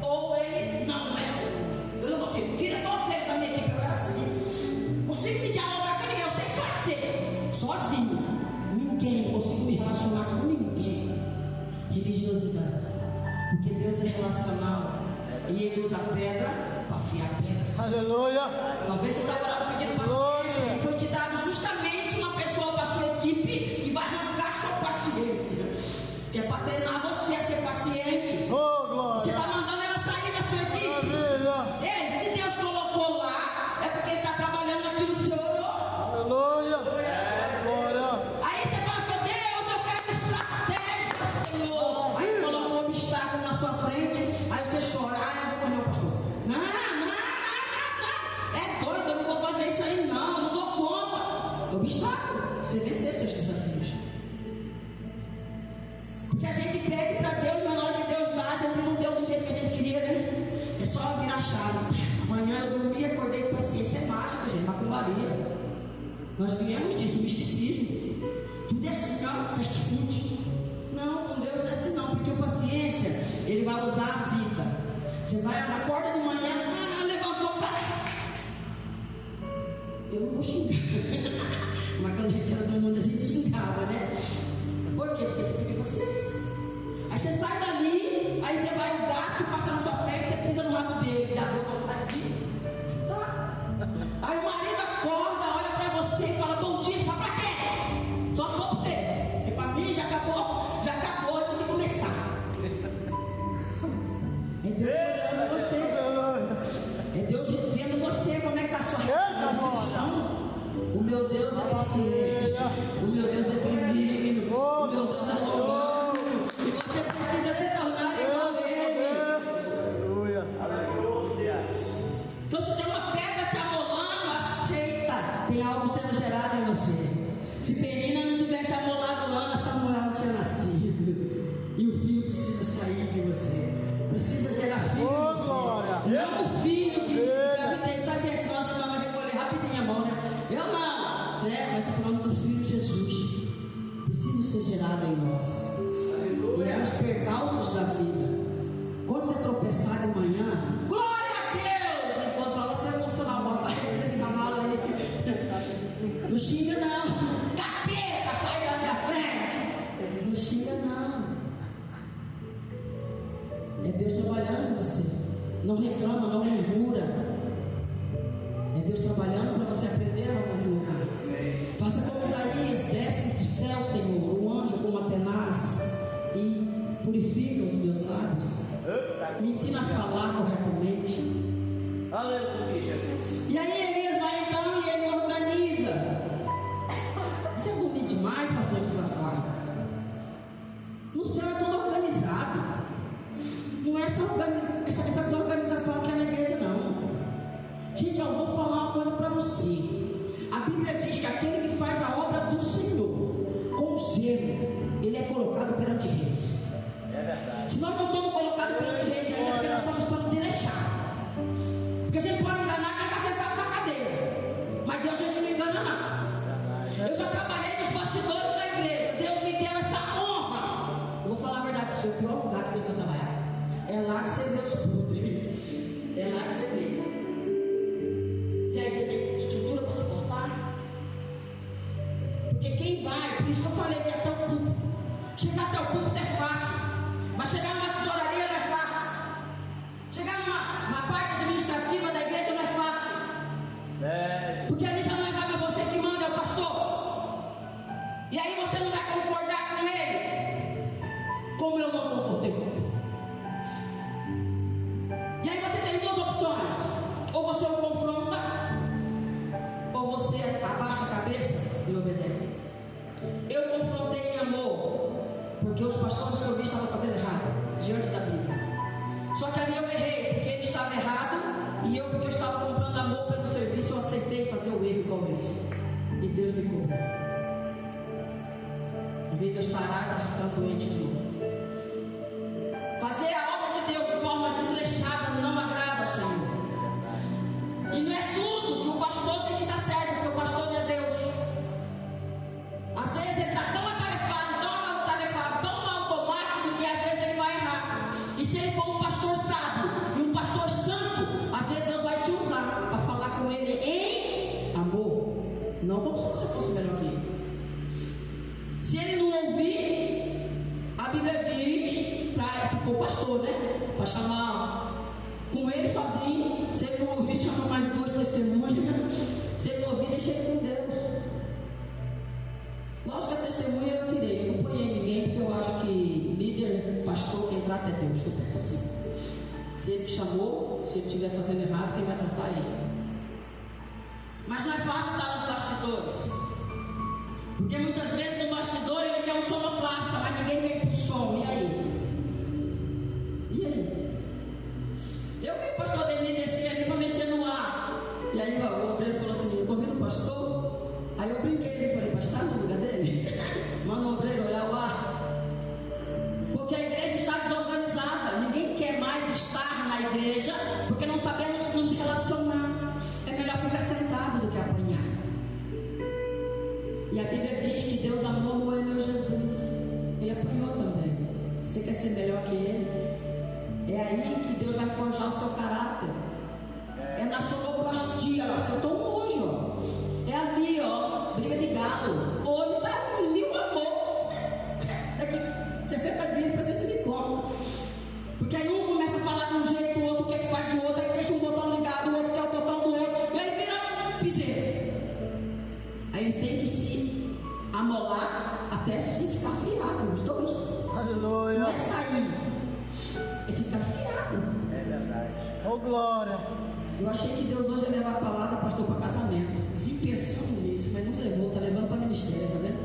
ou ele não é. Eu não consigo. Tira todos eles da minha equipe. Eu era assim. Consigo me dialogar com ninguém. Eu sei fazer. Sozinho. Ninguém. Consigo me relacionar com ninguém. Religiosidade. Porque Deus é relacional. E Ele usa pedra para afiar pedra. Aleluia. Uma vez você está orando pedindo paciência, e foi te dado justamente uma pessoa para a sua equipe que vai arrancar a sua paciência. Que é para treinar você a ser paciente. Oh, glória. Você está mandando ela sair da sua equipe. Maravilha. Ei, se Deus colocou lá, é porque Ele está trabalhando naquilo que você orou. Aleluia. Glória. Aí você fala assim: Deus, eu quero estratégia, Senhor. Aí coloca um obstáculo na sua frente. Aí você chora: eu vou morrer, pastor. Não. É doido, eu não vou fazer isso aí, não. Eu não dou conta. Obstáculo. Você vencer seus desafios. Porque a gente pede para Deus, mas na hora que Deus dá, a gente não deu do jeito que a gente queria, né? É só virar chave. Amanhã eu dormi, acordei com paciência. Isso é mágica, gente, macumbaria. Nós viemos disso, misticismo. Tudo é assim, não, fast food. Não, com Deus não é assim não, porque paciência, Ele vai usar a vida. Você vai, acorda de manhã, levantou pra... Eu não vou xingar. Mas quando a gente era do mundo, a gente xingava, né? Por quê? Porque você pediu paciência. Aí você sai dali, aí você vai, o gato passa na sua frente, você pisa no rabo dele, dá a vontade de chutar. Aí o marido acorda, olha pra você e fala, bom dia, você fala pra quê? Só pra você. Porque pra mim já acabou antes de começar. É Deus olhando você. É Deus vendo você, como é que tá a sua reação. O meu Deus é paciente. O meu Deus é benigno. O meu Deus é longânimo. E você precisa se tornar igual a Ele. Então se tem uma pedra te amolando, aceita. Tem algo sendo gerado em você. Se Penina não tivesse amolado Ana, Samuel não tinha nascido. E o filho precisa sair de você. Precisa gerar filho. Não o filho de gravidez, tá, gente? Nós vamos recolher rapidinho a mão, né? Eu não, né? Mas estou falando do filho de Jesus. Precisa ser gerado em nós. E é os percalços da vida. Quando você tropeçar de manhã, glória a Deus! Enquanto ela se emocionar, bota a rede desse cavalo aí. Não xinga não. Capeta, sai da minha frente. Não xinga não. É Deus trabalhando em você. Não reclama, não murmura. É Deus trabalhando para você aprender a não murmurar. Faça como Isaías, desce do céu, Senhor, um anjo como Atenaz, e purifica os meus lábios. Me ensina a falar corretamente. Aleluia, Jesus. E aí Elias vai então e ele organiza. Isso é bonito demais, pastor Josafá. No céu é tudo organizado. Não é essa desorganização que é na igreja, não. Gente, eu vou falar uma coisa para você. A Bíblia diz que aquele que faz a obra do Senhor com zelo, ele é colocado perante reis. É verdade. Se nós não estamos colocados perante reis, ainda porque nós estamos falando de deixar. Porque a gente pode enganar quem está sentado na cadeira, mas Deus não me engana, não. Eu já trabalhei nos bastidores da igreja. Deus me deu essa honra. Eu vou falar a verdade para o senhor, o pior lugar que eu vou trabalhar. É lá que você vê os podres. É lá que você vê. E aí você tem estrutura para suportar. Porque quem vai, por isso que eu falei que até o púlpito. Chegar até o púlpito é fácil. Mas chegar numa tesouraria não é fácil. Chegar numa parte administrativa da igreja não é fácil. Porque ali já não é mais você que manda, é o pastor. E aí você não vai concordar com ele. Como eu não concordei. E aí você tem duas opções. Ou você o confronta, ou você abaixa a cabeça e obedece. Eu confrontei em amor, porque os pastores que eu vi estavam fazendo errado diante da Bíblia. Só que ali eu errei, porque ele estava errado, e eu, porque eu estava comprando amor pelo serviço, eu aceitei fazer o erro igual eles. E Deus me curou. Em vez de eu sarar, estava ficando doente de novo. Fazer a obra de Deus de forma desleixada não agrada ao Senhor. E não é tudo que o pastor tem que estar certo, porque o pastor é Deus. Às vezes ele está tão atarefado, tão automático, que às vezes ele vai errar. E se ele for um pastor sábio e um pastor santo, às vezes Deus vai te usar para falar com ele em amor. Não como se você fosse melhor que ele. Se ele não ouvir, a Bíblia diz, ficou pastor, né? Para chamar com ele sozinho. Se ele não ouvir, chama mais duas testemunhas. Se ele não ouvir, deixa ele com Deus. Lógico que a testemunha eu tirei. Eu não ponhei ninguém, porque eu acho que líder, pastor, quem trata é Deus. Eu penso assim. Se ele chamou, se ele estiver fazendo errado, quem vai tratar é ele. Mas não é fácil estar nos bastidores. Porque muitas vezes no bastidor ele quer um sonoplasta, mas ninguém quer ir pro som. E aí? Eu vi o pastor Demir descer ali para mexer no ar. E aí o obreiro falou assim: eu convido o pastor. Aí eu brinquei e falei: mas está no lugar dele? Manda o obreiro olhar o ar. Porque a igreja está desorganizada. Ninguém quer mais estar na igreja porque não sabemos nos relacionar. É melhor ficar sentado do que apanhar. Você quer ser melhor que ele? É aí que Deus vai forjar o seu caráter. É na sonoplastia, eu estou hoje, ó. É ali, ó, briga de galo. Hoje está mil amor. Daqui 60 dias para você se como. Porque aí um começa a falar de um jeito, o outro quer que faz de outro, aí deixa um botão ligado, o outro quer o botão do outro, e aí vira um piseiro. Aí eles têm que se amolar até se ficar afiado, os dois. Aleluia. Não é sair, é ficar afiado. É verdade. Oh, glória. Eu achei que Deus hoje ia levar a palavra, pastor, para casamento. Eu vim pensando nisso, mas não levou, está levando para ministério, tá vendo?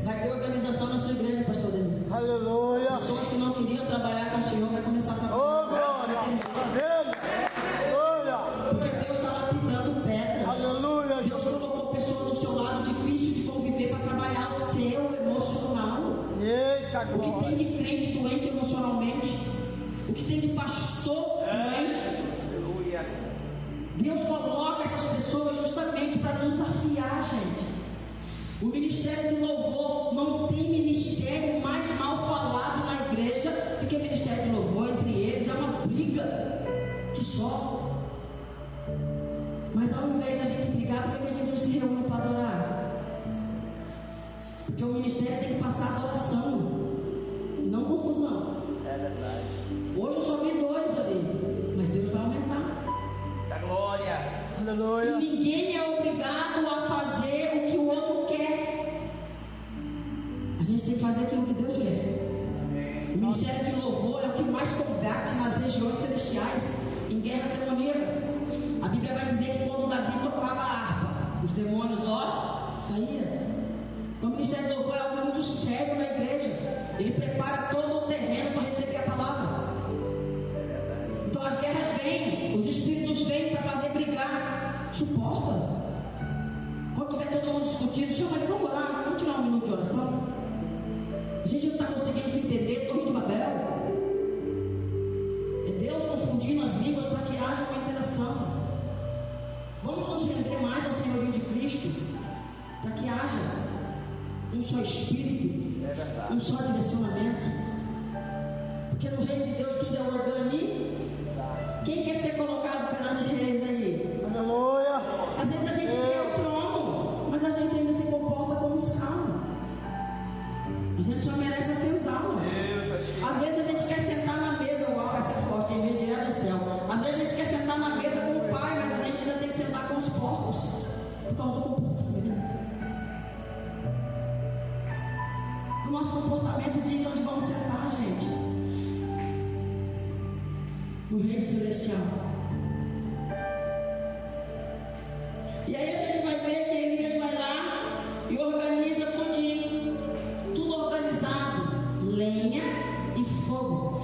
Vai ter organização na sua igreja, pastor Demi. Aleluia. Pessoas que não queriam trabalhar com o Senhor vai começar a trabalhar. Oh, glória. Aleluia. Porque Deus está lapidando pedras. Aleluia. Deus colocou pessoas do seu lado difícil de conviver para trabalhar o seu emocional. Eita, O que tem glória. de crente doente emocionalmente, o que tem de pastor doente. Aleluia. Deus coloca essas pessoas justamente para nos afiar, gente. O ministério do louvor não tem ministério mais mal falado na igreja do que o ministério de louvor. Entre eles é uma briga que só. Mas ao invés da gente brigar, por que a gente não se reúne para adorar? Porque o ministério tem que passar adoração, não confusão. É verdade. Hoje eu só vi 2 ali, mas Deus vai aumentar. Da glória. E Aleluia. ninguém é obrigado a fazer o que o outro quer. A gente tem que fazer aquilo que Deus quer. O ministério de louvor é o que mais combate nas regiões celestiais, em guerras demoníacas. A Bíblia vai dizer que quando Davi tocava a harpa, os demônios, ó, saíam. Então o ministério de louvor é algo muito sério na igreja. Ele prepara todo o terreno para receber a palavra. Então as guerras vêm, os espíritos vêm para fazer brigar. Suporta. Quando tiver todo mundo discutindo, chama ele, vamos orar, vamos tirar um minuto de oração. A gente não está conseguindo se entender, Torre de Babel. É Deus confundindo as línguas para que haja uma interação. Vamos nos render mais ao Senhorio de Cristo, para que haja um só espírito, um só direcionamento. Porque no reino de Deus tudo é organizado. Quem quer ser colocado perante reis aí? Aleluia. Às vezes a gente quer o trono, mas a gente ainda se comporta como escravo. A gente só merece a senzala. Às vezes a gente quer sentar na mesa, uau, vai ser forte, em vez de ir do céu. Às vezes a gente quer sentar na mesa com o pai, mas a gente ainda tem que sentar com os porcos, por causa do comportamento. O nosso comportamento diz onde vamos sentar, gente. No reino celestial. E aí a gente vai ver que Elias vai lá e organiza tudinho, tudo organizado, lenha e fogo.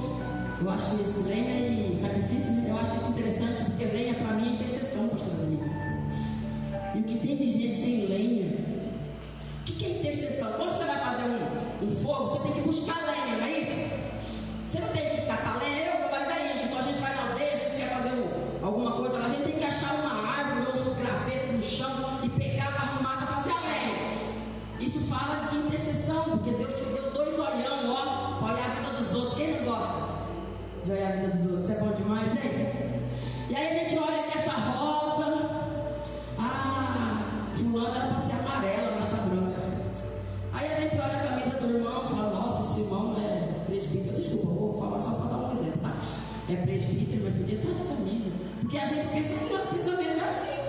Eu acho isso, lenha e sacrifício, eu acho isso interessante, porque lenha para mim é intercessão, pastor amigo. E o que tem de gente sem lenha? O que é intercessão? Quando você vai fazer um fogo, você tem que buscar lenha, não é isso? Você não tem que catar lenha, eu vou daí. Então a gente vai na aldeia, a gente quer fazer alguma coisa, a gente tem que achar uma árvore ou um graveto no chão e pegar para arrumar para fazer a lenha. Isso fala de intercessão, porque Deus te deu 2 olhão, ó, para olhar a vida dos outros. Quem não gosta de olhar a vida dos outros? Isso é bom demais, hein? E aí a gente olha que essa rosa, fulano era para ser amarela, mas está branca. Aí a gente olha a camisa do irmão e fala, nossa, esse irmão é presbítero. Desculpa, eu vou falar só para dar um exemplo, tá? É presbítero, mas podia estar de camisa. Porque a gente pensa assim, nosso pensamento é assim,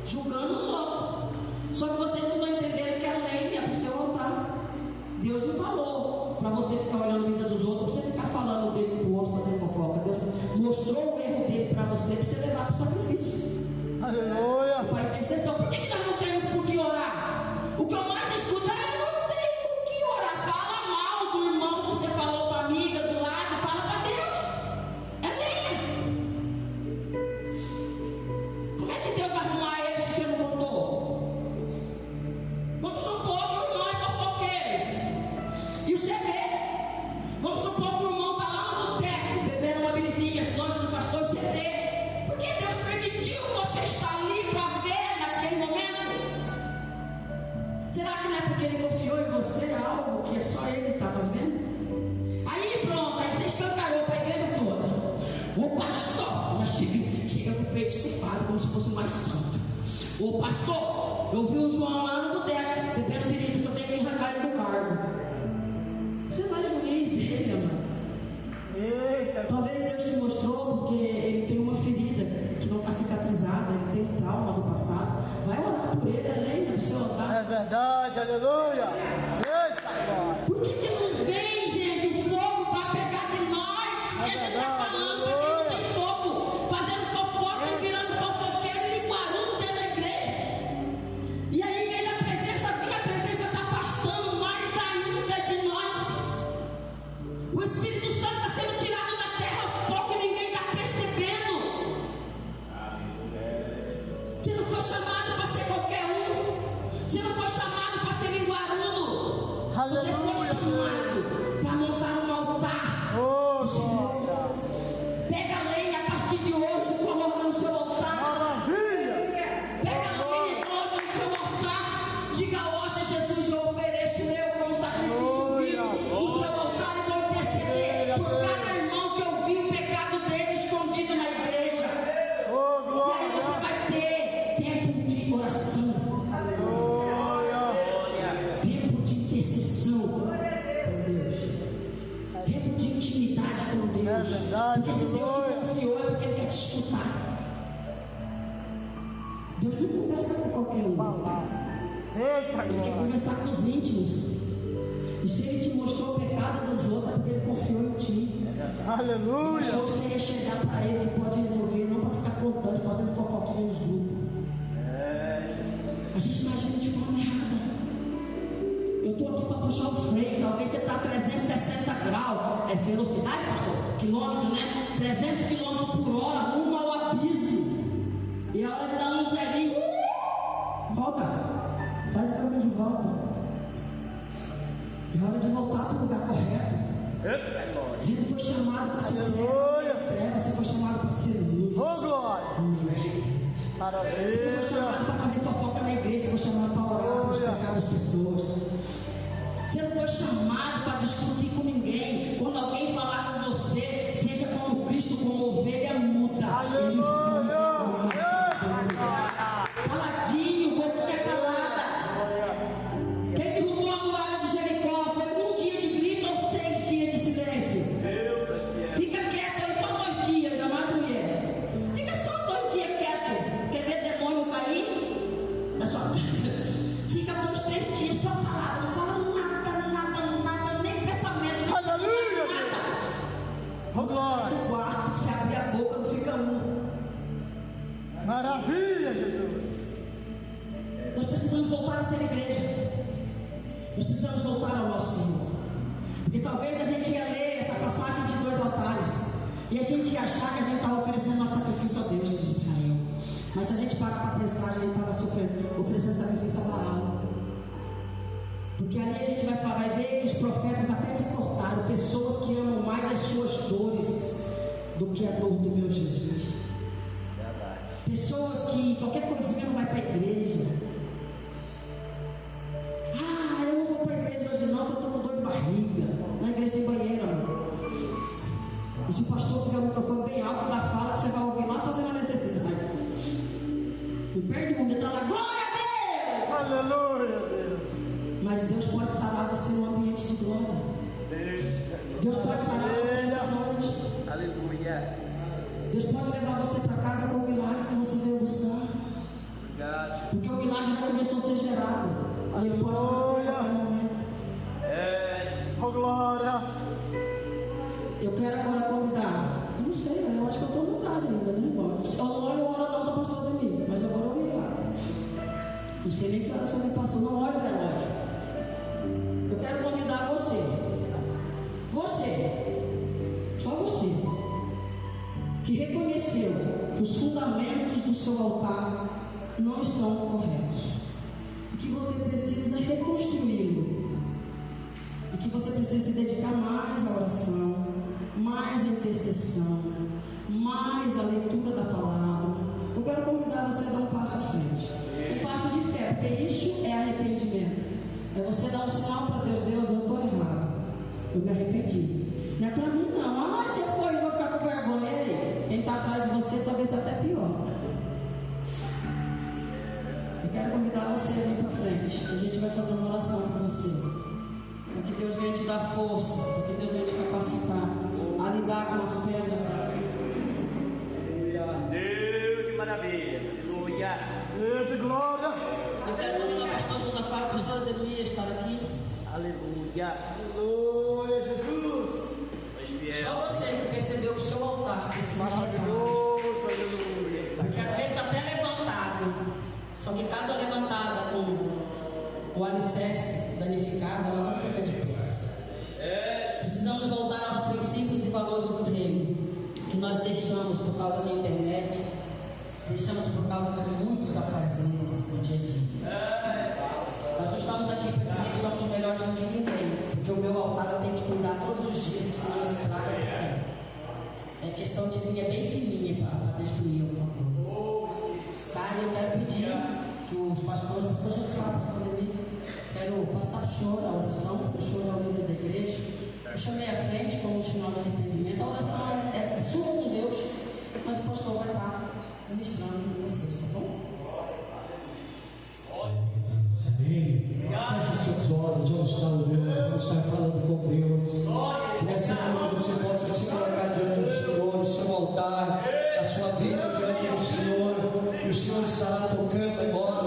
julgando os outros. Só que vocês não estão entendendo que a lei é para o seu altar. Deus não falou para você ficar olhando a vida dos outros, para você ficar falando dele para o outro, fazendo fofoca. Deus mostrou o erro dele para você levar para o sacrifício. Aleluia. Para intercessão. Por que nós não temos por que orar? O que eu mais escuto é, eu não sei por que orar. Fala mal do irmão que você falou para a amiga do lado, fala para Deus. É lenha. Como é que Deus vai arrumar ele se você não contou? Vamos supor que o irmão é fofoqueiro. E você vê. como se fosse o mais santo. Ô pastor, eu vi o João lá no boteco, bebendo bebida, só tem que arrancar ele do cargo. Você não é juiz dele, amor. Talvez Deus te mostrou porque ele tem uma ferida que não está cicatrizada, ele tem um trauma do passado. Vai orar por ele, além do seu altar. É verdade, aleluia. Eita, glória. Por que não vem, gente, o fogo para pegar de nós? Porque a gente está falando para quem não tem fogo, fazendo fofoca e virando fofoqueiro e linguarudo dentro da igreja. E aí vem a presença está afastando mais ainda de nós. O Espírito Santo está sendo tirado da terra aos poucos e ninguém está percebendo. Você não foi chamado para ser qualquer um. Você não foi chamado para ser linguarudo. Você foi chamado para montar um altar. Oh, Senhor, pega a lenha a partir de hoje, coloca no seu altar. maravilha. Pega a lenha e coloca no seu altar. Diga hoje, Jesus, eu ofereço eu como sacrifício vivo no seu altar e vou interceder por cada irmão que eu vi o pecado dele escondido na igreja. Oh, E aí glória. você vai ter tempo de oração, Glória. tempo de intercessão com Deus, tempo de intimidade com Deus. É verdade, Porque se Deus te aleluia. confiou é porque Ele quer te escutar. Deus não conversa com qualquer um. Eita, Ele quer glória. conversar com os íntimos. E se Ele te mostrou o pecado dos outros é porque Ele confiou em ti. Aleluia. Achou que você ia chegar para Ele que pode resolver, não para ficar contando, fazendo fofoquinha nos grupos. A gente imagina de forma errada. Eu estou aqui para puxar o freio. Talvez você está a 360 graus. É velocidade, pastor? Quilômetro, né? 300 km por hora, rumo ao abismo. E a hora de dar um zerinho, volta. Faz o caminho de volta. É hora de voltar para o lugar correto. Você não foi chamado para ser Aleluia. treva, você foi chamado para ser luz. Oh, glória. Você foi Maravilha. chamado para fazer fofoca na igreja, você foi chamado para orar pelos pecados das pessoas. Você não foi chamado para discutir com ninguém. Quando alguém falar com você, seja como Cristo, como ovelha muda. Ele caladinho, boquinha calada. Quem derrubou a muralha de Jericó foi um dia de grito ou 6 dias de silêncio? Fica quieto aí só 2 dias, ainda mais mulher. Fica só 2 dias quieto. Quer ver demônio cair na sua casa? Fica 2, 3 dias só calado. Não fala nada, nem pensamento. Aleluia. Nada. Oh, glória. No quarto, se abrir a boca, não fica um. Maravilha, Jesus. Nós precisamos voltar a ser igreja. Nós precisamos voltar ao nosso Senhor. Porque talvez a gente ia ler essa passagem de 2 altares e a gente ia achar que a gente estava oferecendo nosso sacrifício a Deus de Israel. Mas se a gente parar para pensar, a gente estava oferecendo sacrifício a Baal. Porque ali a gente vai ver que os profetas até se cortaram. Pessoas que amam mais as suas dores do que a dor do meu Jesus. Pessoas que qualquer coisinha não vai para a igreja. Ah, eu não vou para a igreja hoje não, estou com dor de barriga. Na igreja tem banheiro, amor. E se o pastor tiver o microfone bem alto da fala, que você vai ouvir lá fazendo a necessidade. Não perde um, está lá, glória a Deus! Aleluia, Deus. Mas Deus pode sarar você num ambiente de glória. Deus pode sarar você essa noite. Aleluia. Deus pode levar você para casa com o milagre que você veio buscar. Obrigado. Porque o milagre já começou a ser gerado. E ele pode acontecer em qualquer momento. Oh, glória. Eu quero agora convidar. Eu não sei, eu acho que eu estou no lugar ainda, não embora. Eu não olho a hora não do pastor Ademir, mas agora eu olhei lá. Não sei nem que hora você me passou, não olho o relógio. Eu quero convidar você. Só você, que reconheceu que os fundamentos do seu altar não estão corretos. E que você precisa reconstruí-lo. E que você precisa se dedicar mais à oração, mais à intercessão, mais à leitura da palavra. Eu quero convidar você a dar um passo à frente. Um passo de fé, porque isso é arrependimento. É você dar um sinal para Deus: Deus, eu estou errado. Eu me arrependi. Não é para mim não. Ah, você foi, eu vou ficar com vergonha. Ei, quem está atrás de você talvez está até pior. convidar você a vir para frente. A gente vai fazer uma oração por você. Para que Deus venha te dar força, para que Deus venha te capacitar a lidar com as pedras. Deus de maravilha. Aleluia. Deus de glória. Eu quero convidar o pastor Josafá e o pastor Ademir a estar aqui. Aleluia. Aleluia, Jesus. Só você que percebeu que o seu altar precisa limpar. Maravilhoso, aleluia. Porque às vezes está até levantado. Só que casa levantada com o alicerce danificado, ela não fica de pé. Precisamos voltar aos princípios e valores do reino, que nós deixamos por causa da internet, deixamos por causa de muitos afazeres no dia a dia. Nós não estamos aqui para dizer que somos melhores do que ninguém, porque o meu altar eu tenho que cuidar todos os dias, senão ele estraga ninguém. É questão de linha bem fininha para destruir alguma coisa. Tá? E eu quero pedir que os pastores, o pastor Josafá, pastor Ademir, quero passar para o senhor a oração, porque o senhor é o líder da igreja. Eu chamei à frente como sinal de arrependimento. A oração é sua com Deus, mas o pastor vai estar ministrando com vocês, tá bom? Amém. Feche seus olhos, vamos estar orando, vamos estar falando com Deus. Nessa noite você possa se colocar diante do Senhor, no seu altar, a sua vida diante do Senhor, e o Senhor estará tocando agora